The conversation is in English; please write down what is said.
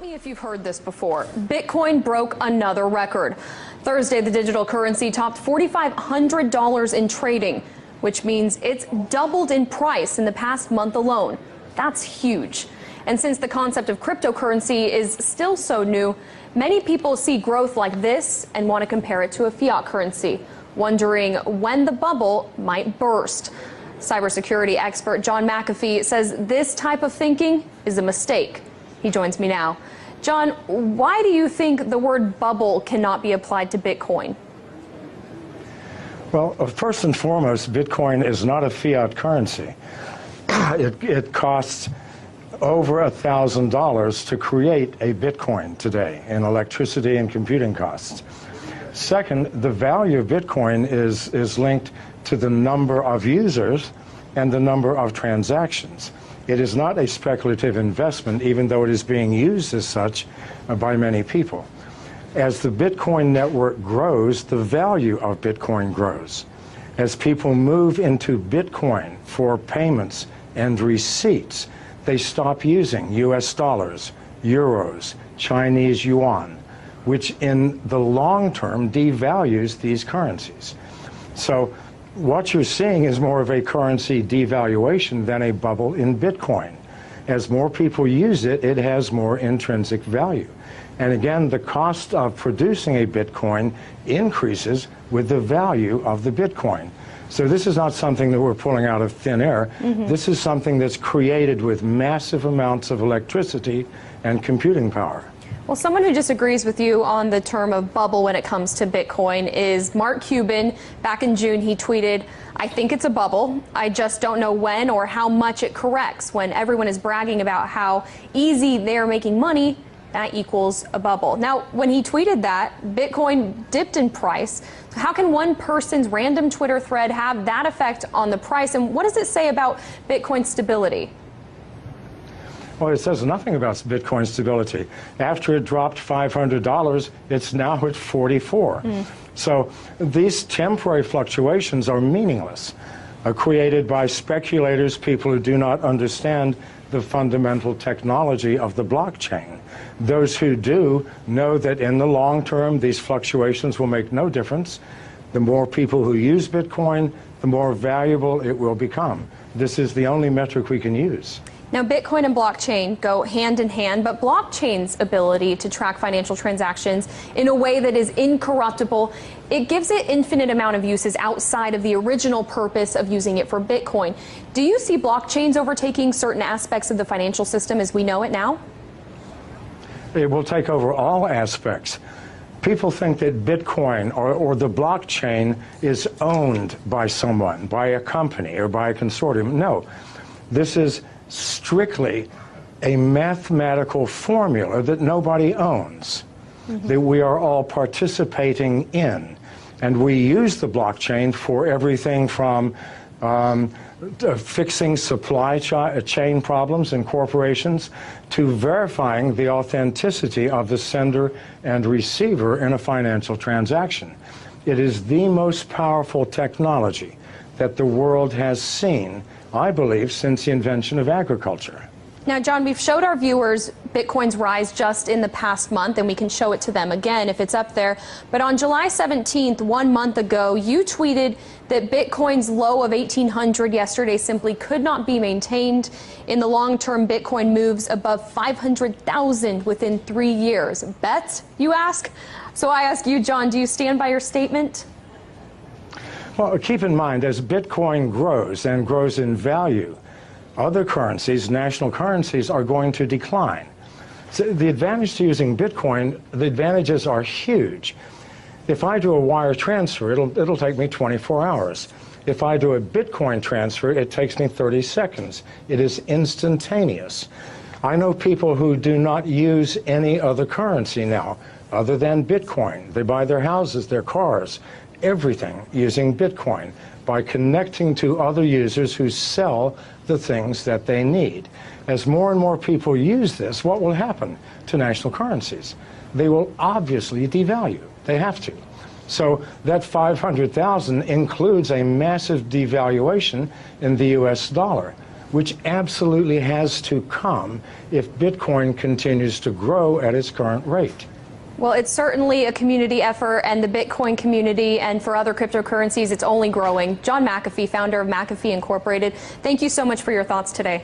Me if you've heard this before. Bitcoin broke another record. Thursday, the digital currency topped $4,500 in trading, which means it's doubled in price in the past month alone. That's huge. And since the concept of cryptocurrency is still so new, many people see growth like this and want to compare it to a fiat currency, wondering when the bubble might burst. Cybersecurity expert John MacAfee says this type of thinking is a mistake. He joins me now. John, why do you think the word bubble cannot be applied to Bitcoin? Well, first and foremost, Bitcoin is not a fiat currency. It costs over $1,000 to create a Bitcoin today in electricity and computing costs. Second, the value of Bitcoin is linked to the number of users and the number of transactions. It is not a speculative investment, even though it is being used as such by many people. As the Bitcoin network grows, the value of Bitcoin grows. As people move into Bitcoin for payments and receipts, they stop using US dollars, euros, Chinese yuan, which in the long term devalues these currencies. So what you're seeing is more of a currency devaluation than a bubble in Bitcoin. As more people use it, it has more intrinsic value. And again, the cost of producing a Bitcoin increases with the value of the Bitcoin. So this is not something that we're pulling out of thin air. This is something that's created with massive amounts of electricity and computing power. Well, someone who disagrees with you on the term of bubble when it comes to Bitcoin is Mark Cuban. Back in June, he tweeted, "I think it's a bubble. I just don't know when or how much it corrects." When everyone is bragging about how easy they're making money, that equals a bubble. Now, when he tweeted that, Bitcoin dipped in price. So how can one person's random Twitter thread have that effect on the price? And what does it say about Bitcoin's stability? Well, it says nothing about Bitcoin stability. After it dropped $500, it's now at 44. So these temporary fluctuations are meaningless, created by speculators, people who do not understand the fundamental technology of the blockchain. Those who do know that in the long term, these fluctuations will make no difference. The more people who use Bitcoin, the more valuable it will become. This is the only metric we can use. Now, Bitcoin and blockchain go hand in hand, but blockchain's ability to track financial transactions in a way that is incorruptible, it gives it infinite amount of uses outside of the original purpose of using it for Bitcoin. Do you see blockchains overtaking certain aspects of the financial system as we know it now? It will take over all aspects. People think that Bitcoin or the blockchain is owned by someone, by a company or by a consortium. No, this is strictly a mathematical formula that nobody owns, that we are all participating in. And we use the blockchain for everything from fixing supply chain problems in corporations to verifying the authenticity of the sender and receiver in a financial transaction. It is the most powerful technology that the world has seen, I believe, since the invention of agriculture. Now, John, we've showed our viewers Bitcoin's rise just in the past month, and we can show it to them again if it's up there. But on July 17th, 1 month ago, you tweeted that Bitcoin's low of 1,800 yesterday simply could not be maintained. In the long term, Bitcoin moves above 500,000 within 3 years. Bet, you ask? So I ask you, John, do you stand by your statement? Well, keep in mind, as Bitcoin grows and grows in value, other currencies, national currencies, are going to decline. So the advantage to using Bitcoin, the advantages are huge. If I do a wire transfer, it'll take me 24 hours. If I do a Bitcoin transfer, it takes me 30 seconds. It is instantaneous. I know people who do not use any other currency now other than Bitcoin. They buy their houses, their cars, everything using Bitcoin by connecting to other users who sell the things that they need. As more and more people use this, what will happen to national currencies? They will obviously devalue. They have to. So that 500,000 includes a massive devaluation in the US dollar. which absolutely has to come if Bitcoin continues to grow at its current rate. Well, it's certainly a community effort, and the Bitcoin community and for other cryptocurrencies, it's only growing. John MacAfee, founder of MacAfee Incorporated, thank you so much for your thoughts today.